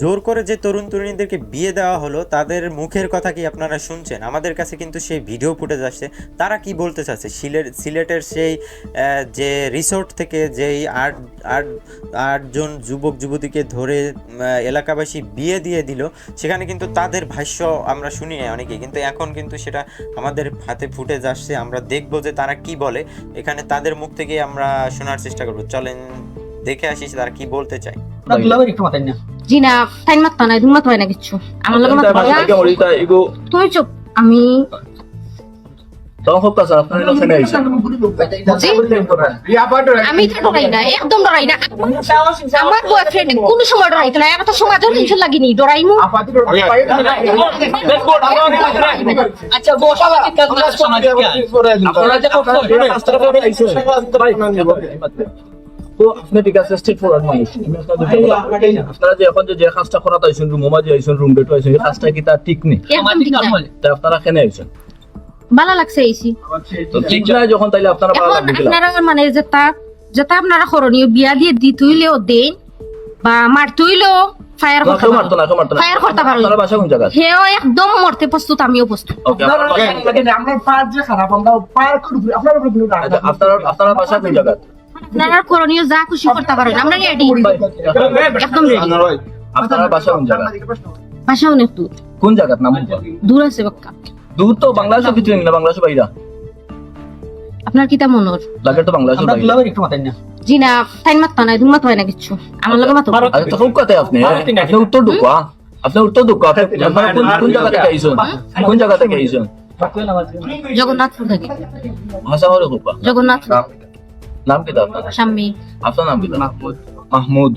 জোর করে যে তরুণ তরুণীদেরকে বিয়ে দেওয়া হলো তাদের মুখের কথা কি আপনারা শুনছেন? আমাদের কাছে কিন্তু সেই ভিডিও ফুটেজ আসছে। তারা কি বলতে চাচ্ছে, সিলেটের সেই যে রিসোর্ট থেকে যেই আটজন যুবক যুবতীকে ধরে এলাকাবাসী বিয়ে দিয়ে দিল, সেখানে কিন্তু তাদের ভাষ্য আমরা শুনি না অনেকেই, কিন্তু এখন কিন্তু সেটা আমাদের হাতে ফুটেজ আসছে। আমরা দেখবো যে তারা কি বলে, এখানে তাদের মুখ থেকে আমরা শোনার চেষ্টা করবো। চলেন দেখে আসিস তারা কি বলতে চায়। জি না, টাইম মাত্তা নাই, দুমাত হয় না কিচ্ছু। আমার লগে মাত্তা হয় না। তুই চুপ। আমি আমি ডরাই না, একদম ডরাই না। আমার বয়ফ্রেন্ড কোন সময় ডরাইতো না, এত সময় তো টেনশন লাগেনি, ডরাইমু। আচ্ছা তো আপনি ঠিক আছে স্টেট ফরওয়ার্ড মানুষ। আপনারা যে এখন যে কাজটা করা তাইছেন, রুম মাঝে আইছেন, রুম ডেট আইছেন, এই কাজটা কি তার ঠিক নেই? একদম ঠিক না। তাই আপনারা কেন আইছেন? ভালো লাগছে আইছি। তো ঠিক না যখন, তাইলে আপনারা ভালো এখন লাগবে। আপনারা মানে যেটা আপনারা করণীয়, বিয়া দিয়ে দিতেইলেও দেন বা মারতেইলেও ফায়ার করতে কেউ মারতো না, কেউ মারতো না। ফায়ার করতে পারো। আপনারা বাসা কোন জায়গা? হেও একদম মরতে প্রস্তুত, আমিও প্রস্তুত। ওকে, আপনারা বাসা কোন জায়গা? আপনারা করণীয় যা খুশি করতে পারেন, আমরা রেডি, একদম রেডি। আপনারা বাসা কোন জায়গা? ভাষা অনেক দূর, কোন জায়গা নাম? দূর আছে বাক্কা। দূর তো বাংলাদেশের ভিতরে না, বাংলাদেশের বাইরে? আপনার কিতা মনোর লাগে তো বাংলাদেশের বাইরে। জি না, টাইম মাত্তা নাই, দুমাত হয় না কিচ্ছু। আমার লগে মাত্তা আরে তো খুব কথা আপনি উত্তর ঢুকা, আপনি উত্তর ঢুকা। আপনারা কোন জায়গা থেকে আইছেন? কোন জায়গা থেকে আইছেন? জগন্নাথপুর থেকে। ভাষা হলো খুব। জগন্নাথ নাম কি আপনার? স্বামী আপনার নাম কি? মাহমুদ।